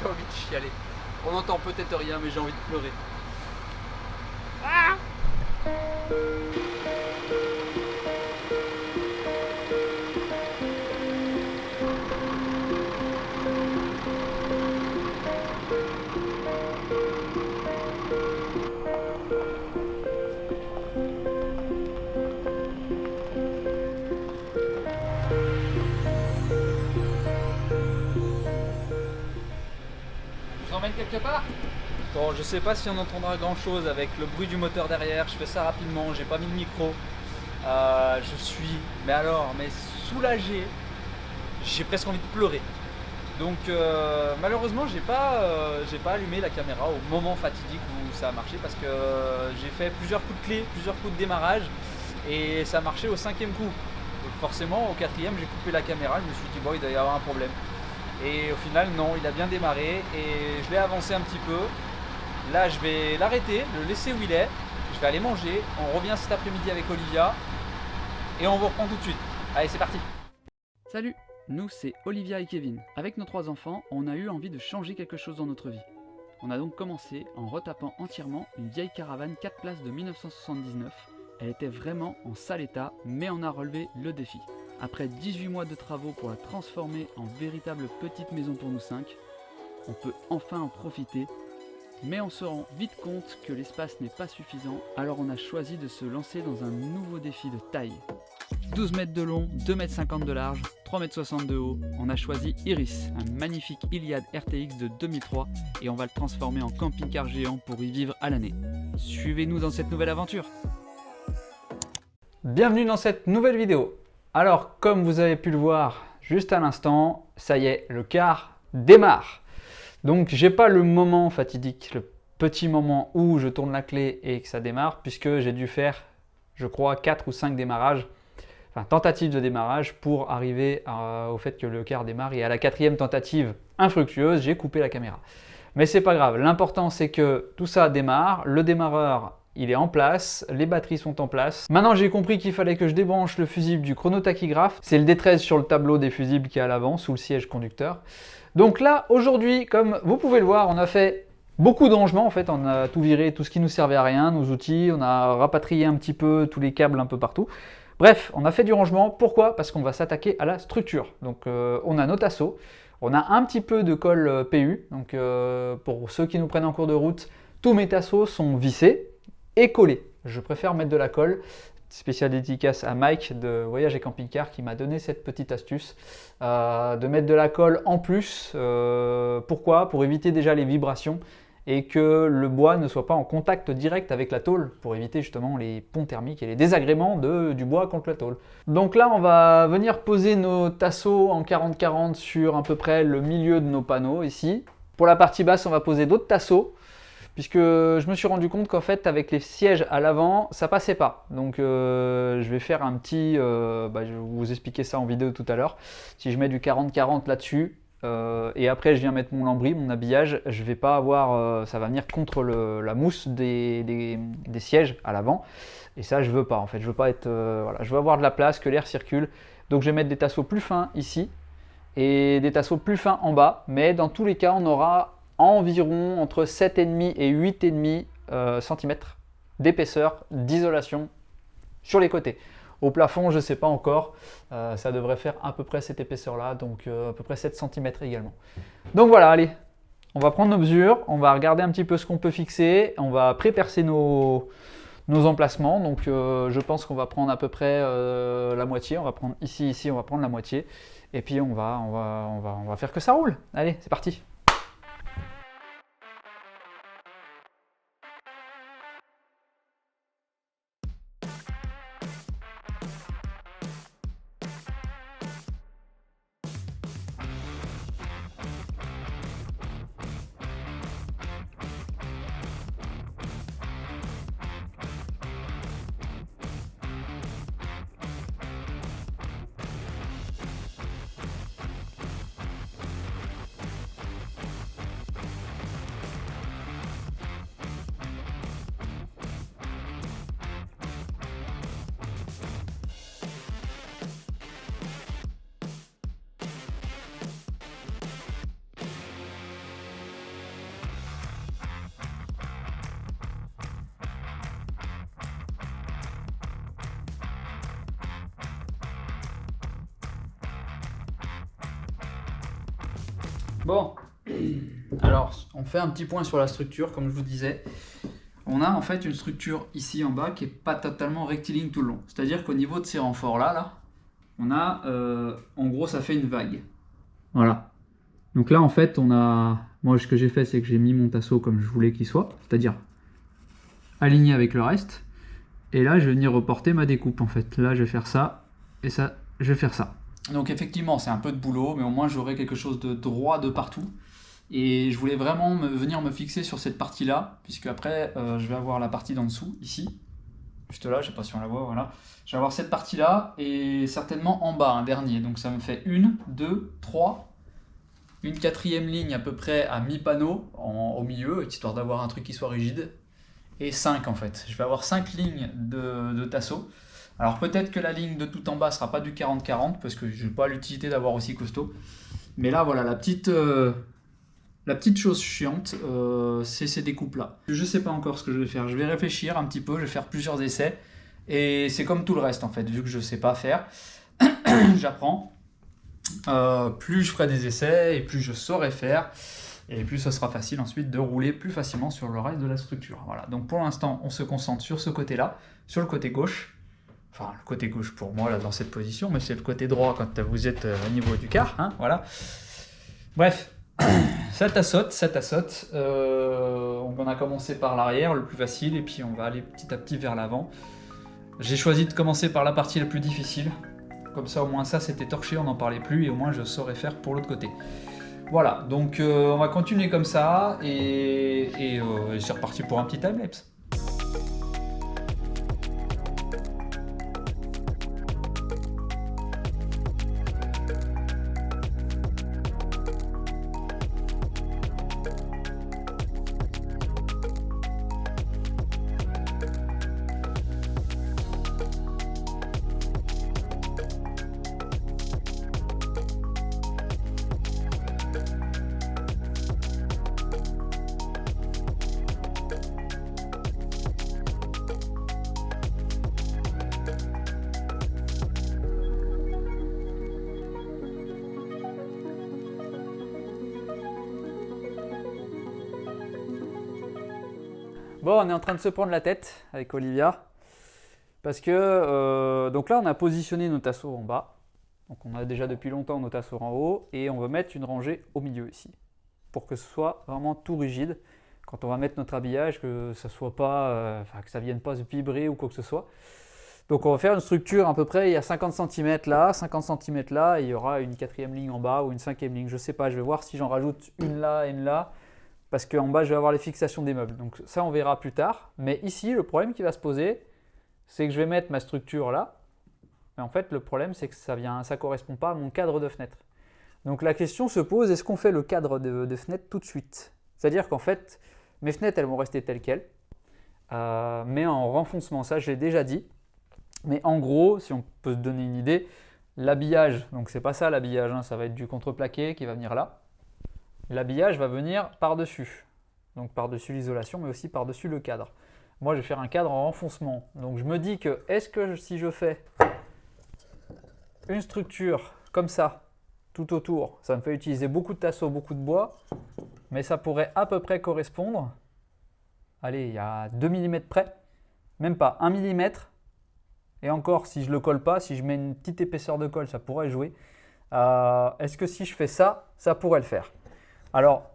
j'ai envie de chialer. On n'entend peut-être rien, mais j'ai envie de pleurer. Je vous emmène quelque part? Bon, je sais pas si on entendra grand chose avec le bruit du moteur derrière. Je fais ça rapidement, j'ai pas mis de micro. Je suis, mais soulagé. J'ai presque envie de pleurer. Donc malheureusement, j'ai pas allumé la caméra au moment fatidique où ça a marché parce que j'ai fait plusieurs coups de clé, plusieurs coups de démarrage et ça a marché au 5e coup. Donc forcément, au 4e, j'ai coupé la caméra. Je me suis dit bon, il doit y avoir un problème. Et au final, non, il a bien démarré et je l'ai avancé un petit peu. Là, je vais l'arrêter, le laisser où il est. Je vais aller manger. On revient cet après-midi avec Olivia et on vous reprend tout de suite. Allez, c'est parti. Salut, nous c'est Olivia et Kevin. Avec nos 3 enfants, on a eu envie de changer quelque chose dans notre vie. On a donc commencé en retapant entièrement une vieille caravane 4 places de 1979. Elle était vraiment en sale état, mais on a relevé le défi. Après 18 mois de travaux pour la transformer en véritable petite maison pour nous 5, on peut enfin en profiter, mais on se rend vite compte que l'espace n'est pas suffisant, alors on a choisi de se lancer dans un nouveau défi de taille. 12 mètres de long, 2,50 m de large, 3,60 m de haut, on a choisi Iris, un magnifique Iliad RTX de 2003 et on va le transformer en camping-car géant pour y vivre à l'année. Suivez-nous dans cette nouvelle aventure. Bienvenue dans cette nouvelle vidéo. Alors, comme vous avez pu le voir juste à l'instant, ça y est, le car démarre. Donc, j'ai pas le moment fatidique, le petit moment où je tourne la clé et que ça démarre, puisque j'ai dû faire, je crois, 4 ou 5 démarrages, enfin tentatives de démarrage pour arriver au fait que le car démarre. Et à la 4e tentative infructueuse, j'ai coupé la caméra. Mais c'est pas grave, l'important c'est que tout ça démarre, le démarreur il est en place, les batteries sont en place. Maintenant j'ai compris qu'il fallait que je débranche le fusible du chronotachygraphe. C'est le D13 sur le tableau des fusibles qui est à l'avant, sous le siège conducteur. Donc là, aujourd'hui, comme vous pouvez le voir, on a fait beaucoup de rangements. En fait, on a tout viré, tout ce qui nous servait à rien, nos outils. On a rapatrié un petit peu tous les câbles un peu partout. Bref, on a fait du rangement. Pourquoi? Parce qu'on va s'attaquer à la structure. Donc on a nos tasseaux. On a un petit peu de colle PU. Donc pour ceux qui nous prennent en cours de route, tous mes tasseaux sont vissés et collé. Je préfère mettre de la colle. Spéciale dédicace à Mike de Voyage et Camping Car qui m'a donné cette petite astuce de mettre de la colle en plus. Pourquoi? Pour éviter déjà les vibrations et que le bois ne soit pas en contact direct avec la tôle pour éviter justement les ponts thermiques et les désagréments du bois contre la tôle. Donc là, on va venir poser nos tasseaux en 40-40 sur à peu près le milieu de nos panneaux ici. Pour la partie basse, on va poser d'autres tasseaux, puisque je me suis rendu compte qu'en fait avec les sièges à l'avant ça passait pas. Donc je vais faire un petit, je vais vous expliquer ça en vidéo tout à l'heure. Si je mets du 40-40 là-dessus et après je viens mettre mon lambris, mon habillage, je vais pas avoir, ça va venir contre la mousse des sièges à l'avant. Et ça je veux pas en fait, je veux pas être, voilà, je veux avoir de la place, que l'air circule. Donc je vais mettre des tasseaux plus fins ici et des tasseaux plus fins en bas. Mais dans tous les cas on aura environ entre 7,5 et 8,5 cm d'épaisseur d'isolation sur les côtés. Au plafond, je ne sais pas encore, ça devrait faire à peu près cette épaisseur là, donc à peu près 7 cm également. Donc voilà, allez, on va prendre nos mesures, on va regarder un petit peu ce qu'on peut fixer, on va pré-percer nos emplacements. Donc je pense qu'on va prendre à peu près la moitié, on va prendre ici, on va prendre la moitié, et puis on va faire que ça roule. Allez, c'est parti. Bon, alors on fait un petit point sur la structure, comme je vous disais. On a en fait une structure ici en bas qui n'est pas totalement rectiligne tout le long. C'est-à-dire qu'au niveau de ces renforts là, on a, en gros ça fait une vague. Voilà. Donc là en fait moi ce que j'ai fait c'est que j'ai mis mon tasseau comme je voulais qu'il soit, c'est-à-dire aligné avec le reste. Et là je vais venir reporter ma découpe en fait. Là je vais faire ça et ça, je vais faire ça. Donc effectivement c'est un peu de boulot, mais au moins j'aurai quelque chose de droit de partout. Et je voulais vraiment venir me fixer sur cette partie-là, puisque après je vais avoir la partie d'en dessous, ici, juste là, je ne sais pas si on la voit, voilà. Je vais avoir cette partie-là, et certainement en bas, un dernier. Donc ça me fait 1, 2, 3, une quatrième ligne à peu près à mi-panneau, au milieu, histoire d'avoir un truc qui soit rigide, et 5 en fait. Je vais avoir 5 lignes de tasseau. Alors peut-être que la ligne de tout en bas ne sera pas du 40-40, parce que je n'ai pas l'utilité d'avoir aussi costaud. Mais là, voilà, la petite chose chiante, c'est ces découpes-là. Je ne sais pas encore ce que je vais faire. Je vais réfléchir un petit peu, je vais faire plusieurs essais. Et c'est comme tout le reste, en fait. Vu que je ne sais pas faire, j'apprends. Plus je ferai des essais et plus je saurai faire. Et plus ce sera facile ensuite de rouler plus facilement sur le reste de la structure. Voilà. Donc pour l'instant, on se concentre sur ce côté-là, sur le côté gauche. Enfin, le côté gauche pour moi, là, dans cette position, mais c'est le côté droit quand vous êtes au niveau du quart. Hein, voilà. Bref. Ça tassote. On a commencé par l'arrière, le plus facile, et puis on va aller petit à petit vers l'avant. J'ai choisi de commencer par la partie la plus difficile. Comme ça, au moins ça, c'était torché, on n'en parlait plus, et au moins je saurais faire pour l'autre côté. Voilà, donc on va continuer comme ça, et c'est reparti pour un petit timelapse. Bon, on est en train de se prendre la tête avec Olivia parce que donc là on a positionné nos tasseaux en bas, donc on a déjà depuis longtemps nos tasseaux en haut et on veut mettre une rangée au milieu ici pour que ce soit vraiment tout rigide quand on va mettre notre habillage, que ça soit pas, que ça vienne pas se vibrer ou quoi que ce soit. Donc on va faire une structure à peu près, il y a 50 cm là, 50 cm là, et il y aura une quatrième ligne en bas ou une cinquième ligne, je sais pas, je vais voir si j'en rajoute une là et une là. Parce qu'en bas, je vais avoir les fixations des meubles. Donc ça, on verra plus tard. Mais ici, le problème qui va se poser, c'est que je vais mettre ma structure là. Mais en fait, le problème, c'est que ça ne correspond pas à mon cadre de fenêtre. Donc la question se pose, est-ce qu'on fait le cadre de fenêtre tout de suite? C'est-à-dire qu'en fait, mes fenêtres, elles vont rester telles quelles. Mais en renfoncement, ça, je l'ai déjà dit. Mais en gros, si on peut se donner une idée, l'habillage, donc c'est pas ça l'habillage, hein, ça va être du contreplaqué qui va venir là. L'habillage va venir par-dessus, donc par-dessus l'isolation, mais aussi par-dessus le cadre. Moi, je vais faire un cadre en renfoncement. Donc je me dis que, est-ce que si je fais une structure comme ça, tout autour, ça me fait utiliser beaucoup de tasseaux, beaucoup de bois, mais ça pourrait à peu près correspondre, allez, il y a 2 mm près, même pas 1 mm, et encore, si je ne le colle pas, si je mets une petite épaisseur de colle, ça pourrait jouer. Est-ce que si je fais ça, ça pourrait le faire? Alors,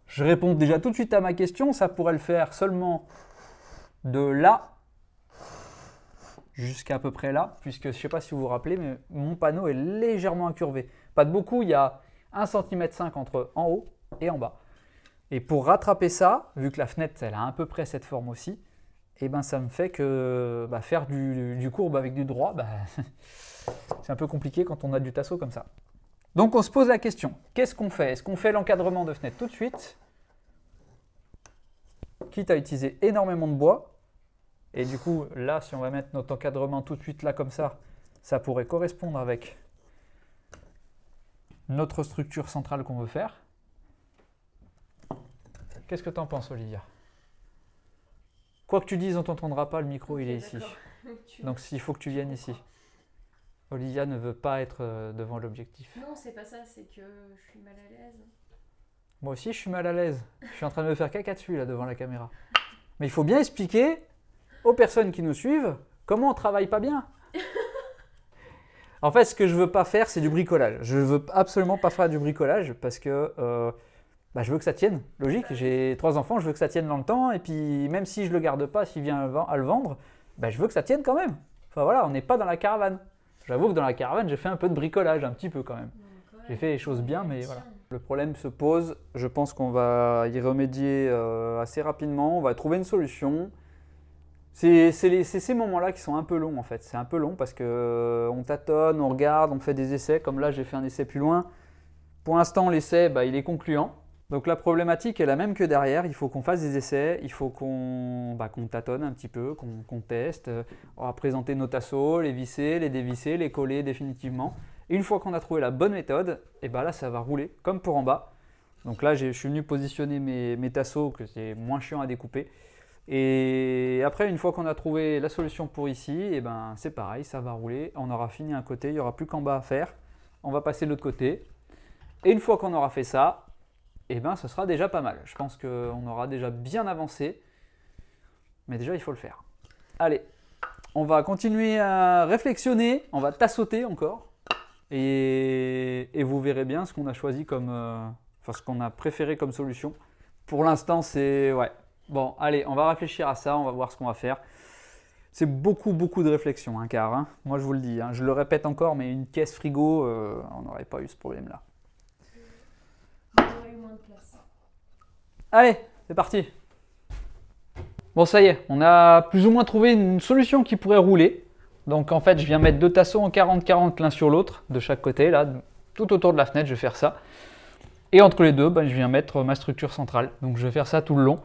je réponds déjà tout de suite à ma question, ça pourrait le faire seulement de là jusqu'à peu près là, puisque je ne sais pas si vous vous rappelez, mais mon panneau est légèrement incurvé. Pas de beaucoup, il y a 1,5 cm entre en haut et en bas. Et pour rattraper ça, vu que la fenêtre elle a à peu près cette forme aussi, et ben ça me fait que faire du courbe avec du droit, c'est un peu compliqué quand on a du tasseau comme ça. Donc on se pose la question, qu'est-ce qu'on fait? Est-ce qu'on fait l'encadrement de fenêtre tout de suite, quitte à utiliser énormément de bois? Et du coup, là, si on va mettre notre encadrement tout de suite là comme ça pourrait correspondre avec notre structure centrale qu'on veut faire. Qu'est-ce que tu en penses, Olivia? Quoi que tu dises, on ne t'entendra pas, le micro il est ici. Donc il faut que tu viennes ici. Olivia ne veut pas être devant l'objectif. Non, c'est pas ça, c'est que je suis mal à l'aise. Moi aussi, je suis mal à l'aise. Je suis en train de me faire caca dessus là devant la caméra. Mais il faut bien expliquer aux personnes qui nous suivent comment on travaille pas bien. En fait, ce que je veux pas faire, c'est du bricolage. Je veux absolument pas faire du bricolage parce que je veux que ça tienne. Logique, j'ai 3 enfants, je veux que ça tienne dans le temps. Et puis, même si je le garde pas, s'il vient à le vendre, je veux que ça tienne quand même. Enfin voilà, on n'est pas dans la caravane. J'avoue que dans la caravane, j'ai fait un peu de bricolage, un petit peu quand même. J'ai fait les choses bien, mais voilà. Le problème se pose. Je pense qu'on va y remédier assez rapidement. On va trouver une solution. C'est ces moments-là qui sont un peu longs en fait. C'est un peu long parce qu'on tâtonne, on regarde, on fait des essais. Comme là, j'ai fait un essai plus loin. Pour l'instant, l'essai, il est concluant. Donc la problématique est la même que derrière. Il faut qu'on fasse des essais, il faut qu'on tâtonne un petit peu, qu'on teste. On va présenter nos tasseaux, les visser, les dévisser, les coller définitivement. Et une fois qu'on a trouvé la bonne méthode, et là, ça va rouler comme pour en bas. Donc là, je suis venu positionner mes tasseaux, que c'est moins chiant à découper. Et après, une fois qu'on a trouvé la solution pour ici, c'est pareil, ça va rouler. On aura fini un côté, il n'y aura plus qu'en bas à faire. On va passer de l'autre côté. Et une fois qu'on aura fait ça, ce sera déjà pas mal. Je pense qu'on aura déjà bien avancé. Mais déjà, il faut le faire. Allez, on va continuer à réflexionner. On va tassauter encore. Et vous verrez bien ce qu'on a choisi ce qu'on a préféré comme solution. Pour l'instant, c'est... Ouais. Bon, allez, on va réfléchir à ça, on va voir ce qu'on va faire. C'est beaucoup de réflexion, car moi je vous le dis, je le répète encore, mais une caisse frigo, on n'aurait pas eu ce problème-là. On aurait eu moins de place. Allez, c'est parti. Bon, ça y est, on a plus ou moins trouvé une solution qui pourrait rouler. Donc en fait, je viens mettre 2 tasseaux en 40-40 l'un sur l'autre, de chaque côté, là, tout autour de la fenêtre, je vais faire ça. Et entre les deux, je viens mettre ma structure centrale. Donc je vais faire ça tout le long.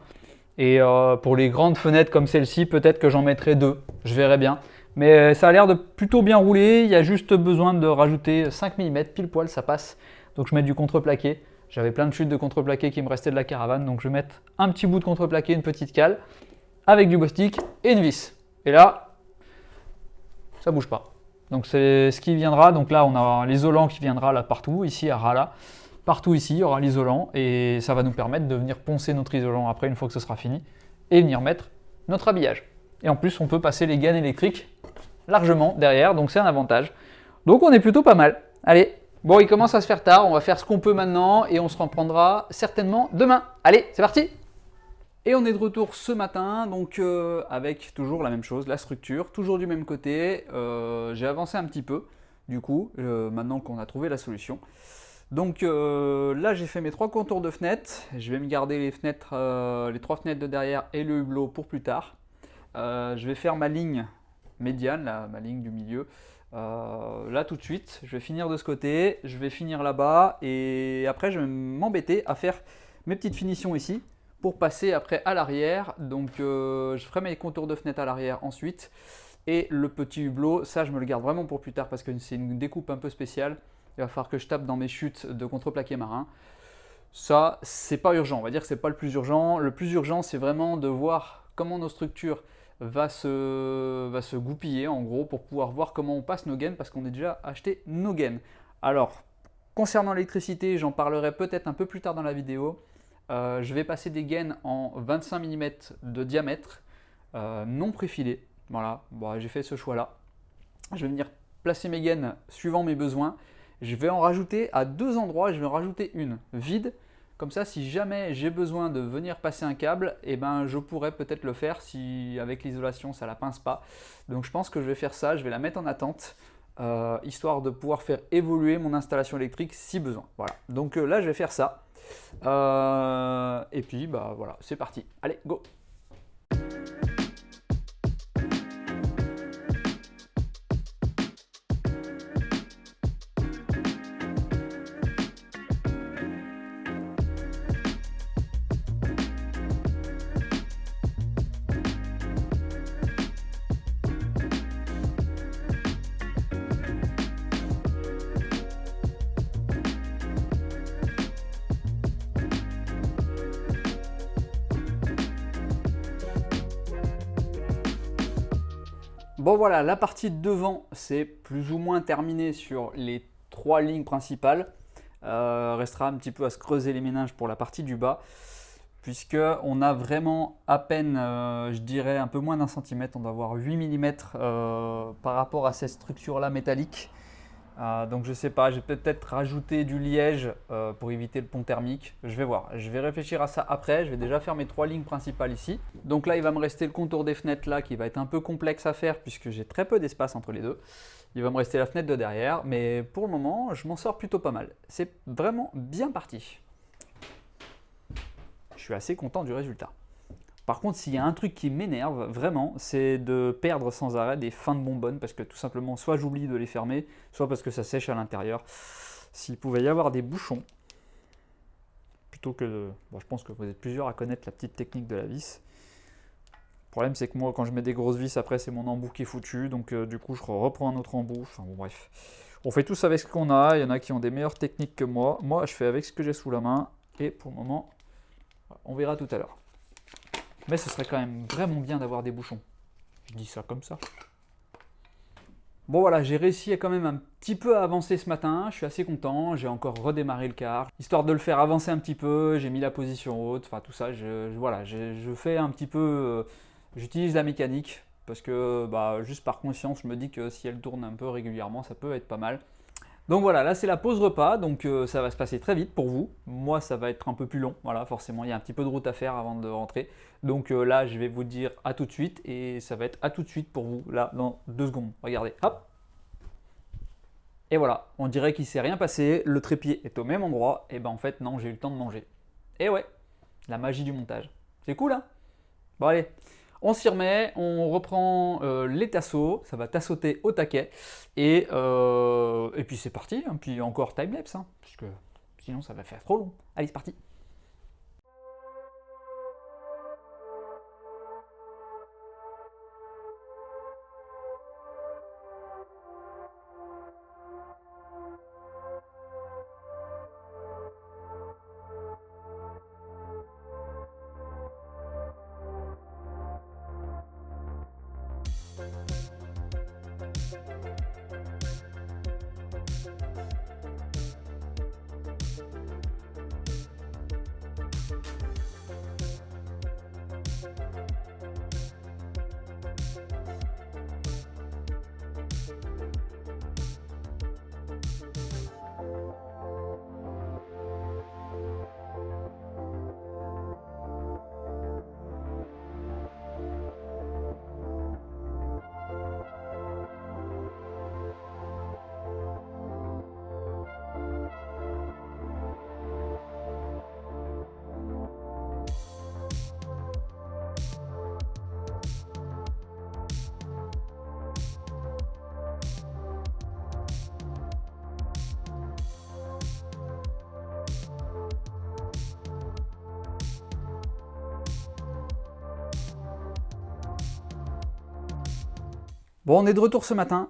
Et pour les grandes fenêtres comme celle-ci, peut-être que j'en mettrai 2, je verrai bien. Mais ça a l'air de plutôt bien rouler, il y a juste besoin de rajouter 5 mm, pile poil, ça passe. Donc je mets du contreplaqué. J'avais plein de chutes de contreplaqué qui me restaient de la caravane, donc je vais mettre un petit bout de contreplaqué, une petite cale, avec du Bostik et une vis. Et là, ça bouge pas. Donc c'est ce qui viendra, donc là on a l'isolant qui viendra là partout, ici à ras là. Partout ici, il y aura l'isolant et ça va nous permettre de venir poncer notre isolant après une fois que ce sera fini et venir mettre notre habillage. Et en plus, on peut passer les gaines électriques largement derrière, donc c'est un avantage. Donc on est plutôt pas mal. Allez, bon, il commence à se faire tard, on va faire ce qu'on peut maintenant et on se reprendra certainement demain. Allez, c'est parti! Et on est de retour ce matin, donc avec toujours la même chose, la structure, toujours du même côté. J'ai avancé un petit peu, du coup, maintenant qu'on a trouvé la solution. Donc là, j'ai fait mes 3 contours de fenêtres. Je vais me garder les fenêtres, les 3 fenêtres de derrière et le hublot pour plus tard. Je vais faire ma ligne médiane, là, ma ligne du milieu. Là tout de suite, je vais finir de ce côté, je vais finir là-bas et après je vais m'embêter à faire mes petites finitions ici pour passer après à l'arrière. Donc je ferai mes contours de fenêtre à l'arrière ensuite et le petit hublot, ça je me le garde vraiment pour plus tard parce que c'est une découpe un peu spéciale. Il va falloir que je tape dans mes chutes de contreplaqué marin. Ça, c'est pas urgent, on va dire que c'est pas le plus urgent. Le plus urgent, c'est vraiment de voir comment nos structures va se goupiller en gros pour pouvoir voir comment on passe nos gaines parce qu'on a déjà acheté nos gaines. Alors, concernant l'électricité, j'en parlerai peut-être un peu plus tard dans la vidéo. Je vais passer des gaines en 25 mm de diamètre, non préfilées. Voilà, bon, j'ai fait ce choix-là. Je vais venir placer mes gaines suivant mes besoins. Je vais en rajouter à 2 endroits, je vais en rajouter une vide. Comme ça, si jamais j'ai besoin de venir passer un câble, je pourrais peut-être le faire si avec l'isolation ça ne la pince pas. Donc je pense que je vais faire ça, je vais la mettre en attente, histoire de pouvoir faire évoluer mon installation électrique si besoin. Voilà, donc là je vais faire ça. Et puis voilà, c'est parti. Allez, go! Bon voilà, la partie de devant, c'est plus ou moins terminé sur les 3 lignes principales. Restera un petit peu à se creuser les méninges pour la partie du bas, puisque on a vraiment à peine, je dirais un peu moins d'un centimètre, on doit avoir 8 mm par rapport à cette structure-là métallique. Donc je sais pas, je vais peut-être rajouter du liège pour éviter le pont thermique. Je vais voir, je vais réfléchir à ça après. Je vais déjà faire mes 3 lignes principales ici. Donc là il va me rester le contour des fenêtres là qui va être un peu complexe à faire puisque j'ai très peu d'espace entre les deux. Il va me rester la fenêtre de derrière, mais pour le moment je m'en sors plutôt pas mal. C'est vraiment bien parti. Je suis assez content du résultat. Par contre, s'il y a un truc qui m'énerve vraiment, c'est de perdre sans arrêt des fins de bonbonnes parce que tout simplement, soit j'oublie de les fermer, soit parce que ça sèche à l'intérieur. S'il pouvait y avoir des bouchons, plutôt que de... Bon, je pense que vous êtes plusieurs à connaître la petite technique de la vis. Le problème, c'est que moi, quand je mets des grosses vis, après, c'est mon embout qui est foutu. Donc, du coup, je reprends un autre embout. Enfin, bon, bref. On fait tous avec ce qu'on a. Il y en a qui ont des meilleures techniques que moi. Moi, je fais avec ce que j'ai sous la main. Et pour le moment, on verra tout à l'heure. Mais ce serait quand même vraiment bien d'avoir des bouchons. Je dis ça comme ça. Bon voilà, j'ai réussi à quand même un petit peu à avancer ce matin. Je suis assez content. J'ai encore redémarré le car. Histoire de le faire avancer un petit peu, j'ai mis la position haute. Enfin tout ça, voilà, je fais un petit peu... j'utilise la mécanique. Parce que juste par conscience, je me dis que si elle tourne un peu régulièrement, ça peut être pas mal. Donc voilà, là c'est la pause repas, donc ça va se passer très vite pour vous. Moi ça va être un peu plus long, voilà, forcément il y a un petit peu de route à faire avant de rentrer. Donc là je vais vous dire à tout de suite et ça va être à tout de suite pour vous, là dans 2 secondes. Regardez, hop. Et voilà, on dirait qu'il ne s'est rien passé, le trépied est au même endroit, et ben en fait non, j'ai eu le temps de manger. Et ouais, la magie du montage. C'est cool hein. Bon allez. On s'y remet, on reprend les tasseaux, ça va tassauter au taquet, et puis c'est parti, hein, puis encore timelapse, hein, parce que sinon ça va faire trop long. Allez, c'est parti. Bon, on est de retour ce matin.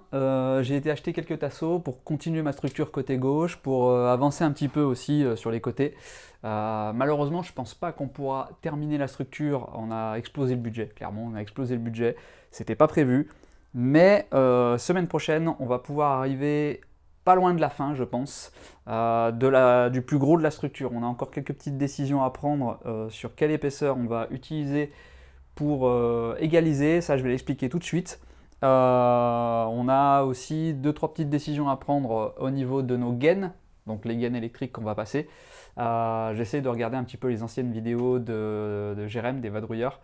J'ai été acheter quelques tasseaux pour continuer ma structure côté gauche, pour avancer un petit peu aussi sur les côtés. Malheureusement, je ne pense pas qu'on pourra terminer la structure. On a explosé le budget, clairement, on a explosé le budget. C'était pas prévu. Mais semaine prochaine, on va pouvoir arriver pas loin de la fin, je pense, du plus gros de la structure. On a encore quelques petites décisions à prendre sur quelle épaisseur on va utiliser pour égaliser. Ça, je vais l'expliquer tout de suite. On a aussi 2-3 petites décisions à prendre au niveau de nos gaines, donc les gaines électriques qu'on va passer. J'essaie de regarder un petit peu les anciennes vidéos de Jérém, des vadrouilleurs,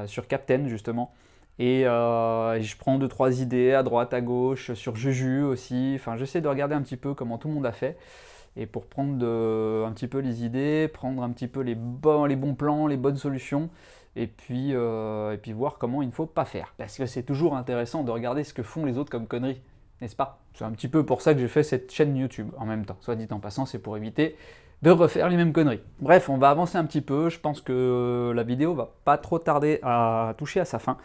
sur Captain justement. Et je prends 2-3 idées à droite, à gauche, sur Juju aussi. Enfin, j'essaie de regarder un petit peu comment tout le monde a fait. Et pour prendre un petit peu les idées, prendre un petit peu les bons plans, les bonnes solutions. Et puis voir comment il ne faut pas faire. Parce que c'est toujours intéressant de regarder ce que font les autres comme conneries, n'est-ce pas? C'est un petit peu pour ça que j'ai fait cette chaîne YouTube en même temps. Soit dit en passant, c'est pour éviter de refaire les mêmes conneries. Bref, on va avancer un petit peu. Je pense que la vidéo va pas trop tarder à toucher à sa fin.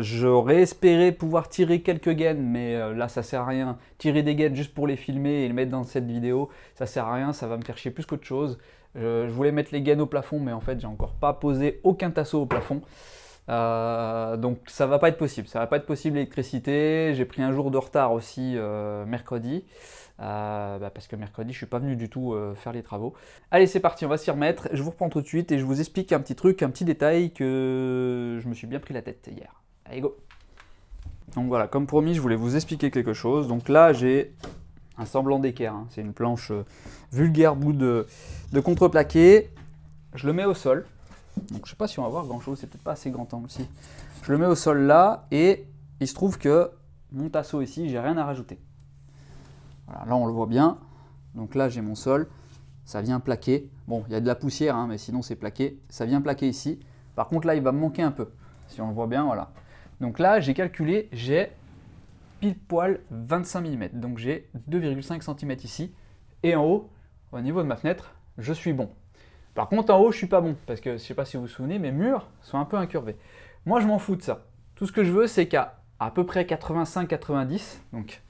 J'aurais espéré pouvoir tirer quelques gaines, mais là ça sert à rien. Tirer des gaines juste pour les filmer et les mettre dans cette vidéo, ça sert à rien, ça va me faire chier plus qu'autre chose. Je voulais mettre les gaines au plafond, mais en fait j'ai encore pas posé aucun tasseau au plafond. Donc ça va pas être possible, ça va pas être possible l'électricité. J'ai pris un jour de retard aussi mercredi, parce que mercredi je suis pas venu du tout faire les travaux. Allez c'est parti, on va s'y remettre, je vous reprends tout de suite et je vous explique un petit truc, un petit détail que je me suis bien pris la tête hier. Allez go. Donc voilà, comme promis je voulais vous expliquer quelque chose. Donc là j'ai un semblant d'équerre, hein. C'est une planche vulgaire bout de contreplaqué. Je le mets au sol. Donc je sais pas si on va voir grand chose, c'est peut-être pas assez grand angle aussi. Je le mets au sol là et il se trouve que mon tasseau ici, j'ai rien à rajouter. Voilà, là on le voit bien. Donc là j'ai mon sol, ça vient plaquer. Bon, il y a de la poussière, hein, mais sinon c'est plaqué. Ça vient plaquer ici. Par contre là il va me manquer un peu. Si on le voit bien, voilà. Donc là j'ai calculé, j'ai pile poil 25 mm. Donc j'ai 2,5 cm ici. Et en haut, au niveau de ma fenêtre, je suis bon. Par contre, en haut, je suis pas bon, parce que je sais pas si vous vous souvenez, mes murs sont un peu incurvés. Moi, je m'en fous de ça. Tout ce que je veux, c'est qu'à peu près 85-90, donc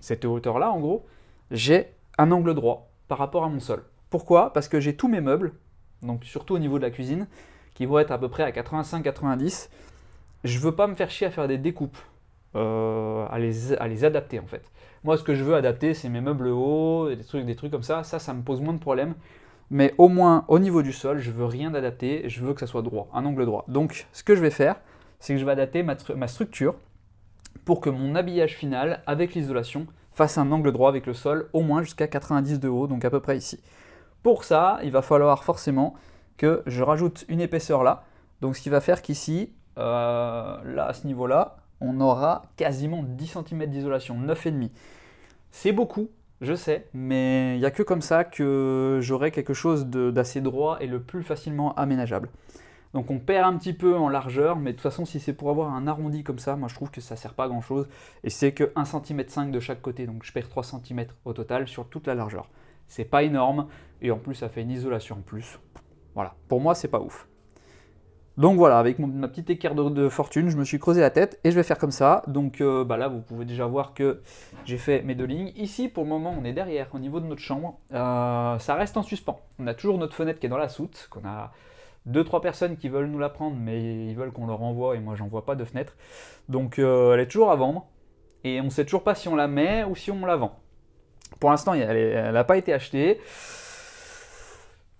cette hauteur-là, en gros, j'ai un angle droit par rapport à mon sol. Pourquoi? Parce que j'ai tous mes meubles, donc surtout au niveau de la cuisine, qui vont être à peu près à 85-90. Je veux pas me faire chier à faire des découpes, à les adapter en fait. Moi, ce que je veux adapter, c'est mes meubles hauts, des trucs comme ça. Ça me pose moins de problèmes. Mais au moins au niveau du sol, je veux rien adapter, je veux que ça soit droit, un angle droit. Donc ce que je vais faire, c'est que je vais adapter ma structure pour que mon habillage final avec l'isolation fasse un angle droit avec le sol, au moins jusqu'à 90 de haut, donc à peu près ici. Pour ça, il va falloir forcément que je rajoute une épaisseur là. Donc ce qui va faire qu'ici, là à ce niveau-là, on aura quasiment 10 cm d'isolation, 9,5. C'est beaucoup, je sais, mais il n'y a que comme ça que j'aurai quelque chose d'assez droit et le plus facilement aménageable. Donc on perd un petit peu en largeur, mais de toute façon si c'est pour avoir un arrondi comme ça, moi je trouve que ça ne sert pas à grand chose. Et c'est que 1,5 cm de chaque côté, donc je perds 3 cm au total sur toute la largeur. C'est pas énorme, et en plus ça fait une isolation en plus. Voilà, pour moi c'est pas ouf. Donc voilà, avec ma petite équerre de fortune, je me suis creusé la tête et je vais faire comme ça. Donc là, vous pouvez déjà voir que j'ai fait mes deux lignes. Ici, pour le moment, on est derrière, au niveau de notre chambre. Ça reste en suspens. On a toujours notre fenêtre qui est dans la soute, qu'on a 2-3 personnes qui veulent nous la prendre, mais ils veulent qu'on leur envoie et moi, j'en vois pas de fenêtre. Donc elle est toujours à vendre et on ne sait toujours pas si on la met ou si on la vend. Pour l'instant, elle n'a pas été achetée.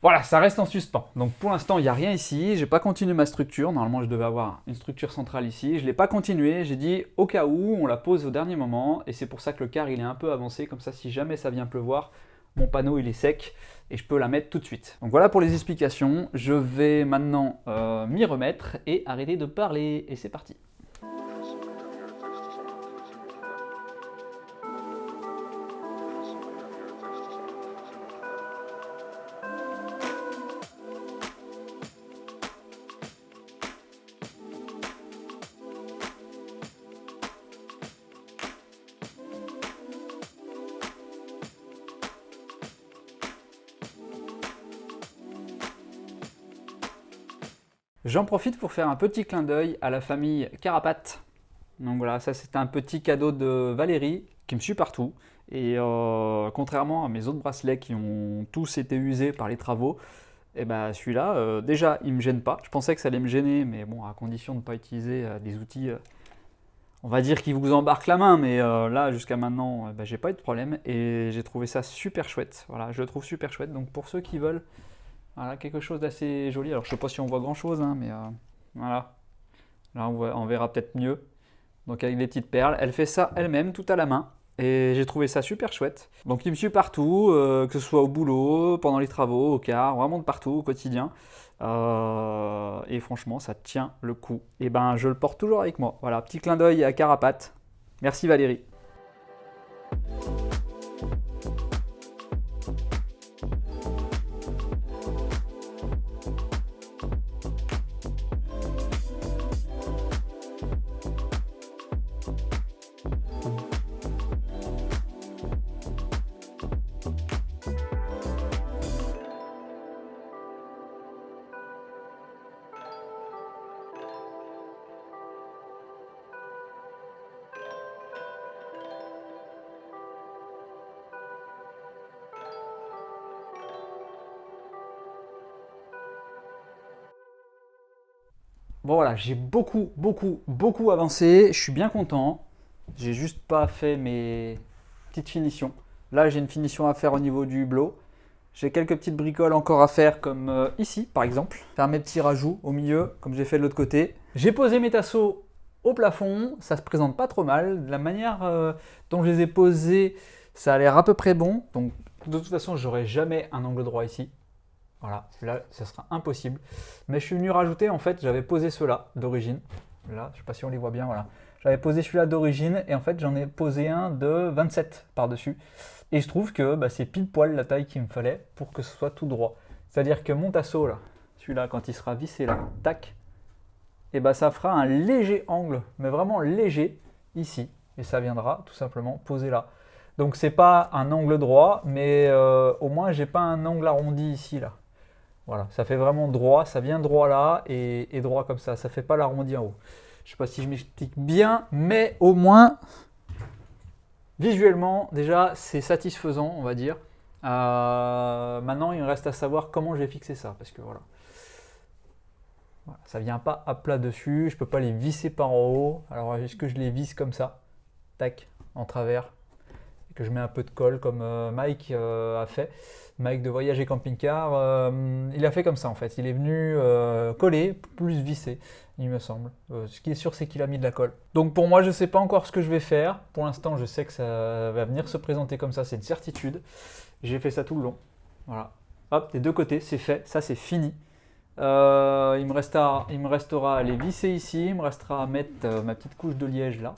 Voilà, ça reste en suspens. Donc pour l'instant, il n'y a rien ici. Je n'ai pas continué ma structure. Normalement, je devais avoir une structure centrale ici. Je ne l'ai pas continué. J'ai dit au cas où, on la pose au dernier moment. Et c'est pour ça que le quart, il est un peu avancé. Comme ça, si jamais ça vient pleuvoir, mon panneau, il est sec. Et je peux la mettre tout de suite. Donc voilà pour les explications. Je vais maintenant m'y remettre et arrêter de parler. Et c'est parti. J'en profite pour faire un petit clin d'œil à la famille Carapate. Donc voilà, ça c'est un petit cadeau de Valérie qui me suit partout. Et contrairement à mes autres bracelets qui ont tous été usés par les travaux, et ben celui-là, déjà il me gêne pas. Je pensais que ça allait me gêner, mais bon, à condition de ne pas utiliser des outils, on va dire qui vous embarquent la main. Mais là, jusqu'à maintenant, j'ai pas eu de problème et j'ai trouvé ça super chouette. Voilà, je le trouve super chouette. Donc pour ceux qui veulent, voilà, quelque chose d'assez joli. Alors je sais pas si on voit grand chose, hein, mais voilà. Là on verra peut-être mieux. Donc avec des petites perles. Elle fait ça elle-même, tout à la main. Et j'ai trouvé ça super chouette. Donc il me suit partout, que ce soit au boulot, pendant les travaux, au car, vraiment de partout, au quotidien. Et franchement, ça tient le coup. Et ben je le porte toujours avec moi. Voilà, petit clin d'œil à Carapate. Merci Valérie. Bon voilà, j'ai beaucoup avancé. Je suis bien content. J'ai juste pas fait mes petites finitions. Là, j'ai une finition à faire au niveau du hublot. J'ai quelques petites bricoles encore à faire, comme ici par exemple. Faire mes petits rajouts au milieu, comme j'ai fait de l'autre côté. J'ai posé mes tasseaux au plafond. Ça se présente pas trop mal. De la manière dont je les ai posés, ça a l'air à peu près bon. Donc de toute façon, j'aurai jamais un angle droit ici. Voilà, là, ça sera impossible. Mais je suis venu rajouter, en fait, j'avais posé ceux-là d'origine. Là, je ne sais pas si on les voit bien, voilà. J'avais posé celui-là d'origine et en fait, j'en ai posé un de 27 par-dessus. Et il se trouve que bah, c'est pile poil la taille qu'il me fallait pour que ce soit tout droit. C'est-à-dire que mon tasseau, là, celui-là, quand il sera vissé là, tac, et bah ça fera un léger angle, mais vraiment léger, ici. Et ça viendra tout simplement poser là. Donc c'est pas un angle droit, mais au moins j'ai pas un angle arrondi ici, là. Voilà, ça fait vraiment droit, ça vient droit là et droit comme ça fait pas l'arrondi en haut. Je sais pas si je m'explique bien, mais au moins, visuellement, déjà, c'est satisfaisant, on va dire. Maintenant, il me reste à savoir comment je vais fixer ça, parce que voilà. Voilà, ça vient pas à plat dessus, je peux pas les visser par en haut. Alors, est-ce que je les visse comme ça, tac, en travers, et que je mets un peu de colle comme Mike a fait. Mike de Voyage et Camping-Car, il a fait comme ça en fait. Il est venu coller, plus visser, il me semble. Ce qui est sûr, c'est qu'il a mis de la colle. Donc pour moi, je ne sais pas encore ce que je vais faire. Pour l'instant, je sais que ça va venir se présenter comme ça, c'est une certitude. J'ai fait ça tout le long. Voilà. Hop, des deux côtés, c'est fait. Ça, c'est fini. Il me restera à les visser ici. Il me restera à mettre ma petite couche de liège là,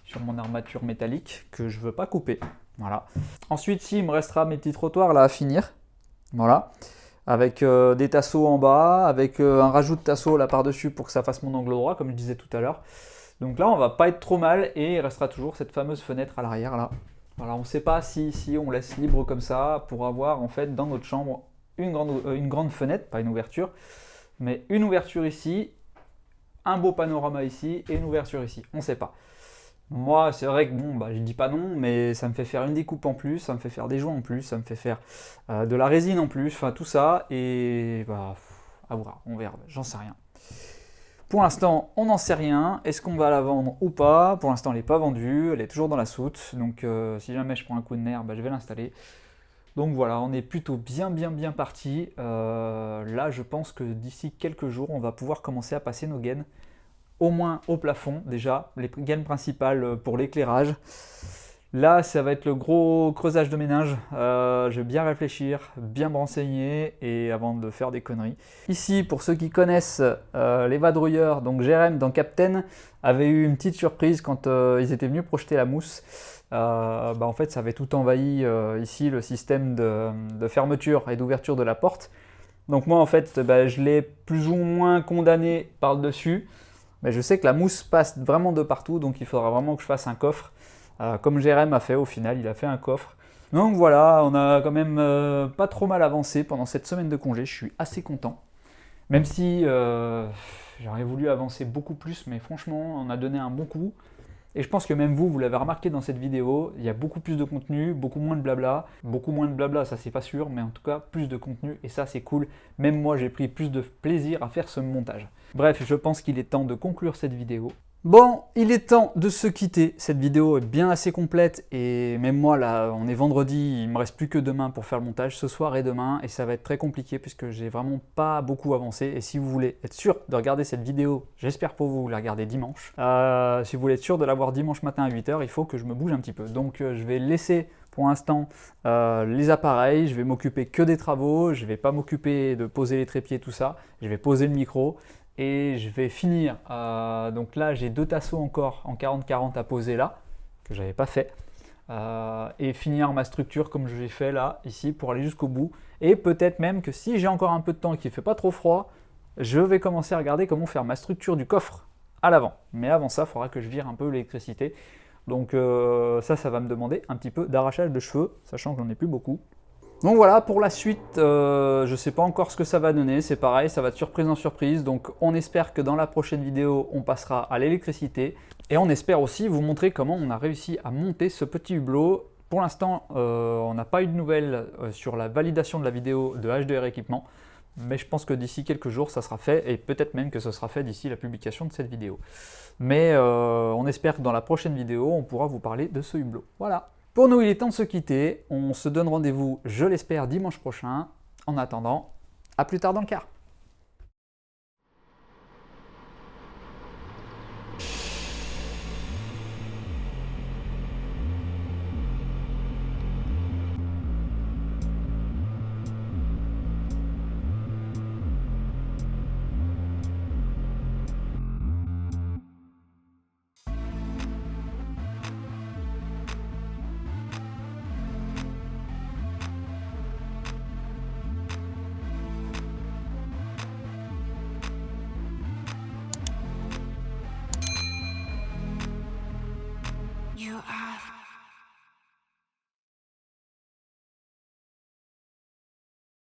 sur mon armature métallique, que je ne veux pas couper. Voilà. Ensuite, il me restera mes petits trottoirs là à finir. Voilà. Avec des tasseaux en bas, avec un rajout de tasseaux là par-dessus pour que ça fasse mon angle droit, comme je disais tout à l'heure. Donc là, on va pas être trop mal et il restera toujours cette fameuse fenêtre à l'arrière là. Voilà, on ne sait pas si on laisse libre comme ça pour avoir en fait dans notre chambre une grande fenêtre, pas une ouverture, mais une ouverture ici, un beau panorama ici et une ouverture ici. On ne sait pas. Moi, c'est vrai que bon, bah, je dis pas non, mais ça me fait faire une découpe en plus, ça me fait faire des joints en plus, ça me fait faire de la résine en plus, enfin tout ça, et bah, à voir, on verra, j'en sais rien. Pour l'instant, on n'en sait rien. Est-ce qu'on va la vendre ou pas? Pour l'instant, elle n'est pas vendue, elle est toujours dans la soute, donc si jamais je prends un coup de nerf, bah, je vais l'installer. Donc voilà, on est plutôt bien parti. Là, je pense que d'ici quelques jours, on va pouvoir commencer à passer nos gaines au moins au plafond déjà, les gaines principales pour l'éclairage. Là, ça va être le gros creusage de ménage. Je vais bien réfléchir, bien me renseigner et avant de faire des conneries. Ici, pour ceux qui connaissent les vadrouilleurs, donc Jérém dans Captain avait eu une petite surprise quand ils étaient venus projeter la mousse. En fait, ça avait tout envahi ici le système de fermeture et d'ouverture de la porte. Donc moi, en fait, je l'ai plus ou moins condamné par le dessus. Mais je sais que la mousse passe vraiment de partout, donc il faudra vraiment que je fasse un coffre. Comme Jérém a fait au final, il a fait un coffre. Donc voilà, on a quand même pas trop mal avancé pendant cette semaine de congé, je suis assez content. Même si j'aurais voulu avancer beaucoup plus, mais franchement, on a donné un bon coup. Et je pense que même vous l'avez remarqué dans cette vidéo, il y a beaucoup plus de contenu, beaucoup moins de blabla. Beaucoup moins de blabla, ça c'est pas sûr, mais en tout cas plus de contenu et ça c'est cool. Même moi j'ai pris plus de plaisir à faire ce montage. Bref, je pense qu'il est temps de conclure cette vidéo. Bon, il est temps de se quitter. Cette vidéo est bien assez complète et même moi là, on est vendredi, il me reste plus que demain pour faire le montage, ce soir et demain, et ça va être très compliqué puisque j'ai vraiment pas beaucoup avancé. Et si vous voulez être sûr de regarder cette vidéo, j'espère pour vous la regarder dimanche. Si vous voulez être sûr de la voir dimanche matin à 8h, il faut que je me bouge un petit peu. Donc je vais laisser pour l'instant les appareils, je vais m'occuper que des travaux, je vais pas m'occuper de poser les trépieds, tout ça, je vais poser le micro. Et je vais finir, donc là j'ai 2 tasseaux encore en 40-40 à poser là, que j'avais pas fait, et finir ma structure comme je l'ai fait là, ici, pour aller jusqu'au bout. Et peut-être même que si j'ai encore un peu de temps et qu'il ne fait pas trop froid, je vais commencer à regarder comment faire ma structure du coffre à l'avant. Mais avant ça, il faudra que je vire un peu l'électricité. Donc ça va me demander un petit peu d'arrachage de cheveux, sachant que j'en ai plus beaucoup. Donc voilà, pour la suite, je ne sais pas encore ce que ça va donner, c'est pareil, ça va de surprise en surprise, donc on espère que dans la prochaine vidéo, on passera à l'électricité, et on espère aussi vous montrer comment on a réussi à monter ce petit hublot. Pour l'instant, on n'a pas eu de nouvelles sur la validation de la vidéo de H2R Équipement, mais je pense que d'ici quelques jours ça sera fait, et peut-être même que ce sera fait d'ici la publication de cette vidéo. Mais on espère que dans la prochaine vidéo, on pourra vous parler de ce hublot. Voilà. Pour nous, il est temps de se quitter. On se donne rendez-vous, je l'espère, dimanche prochain. En attendant, à plus tard dans le car.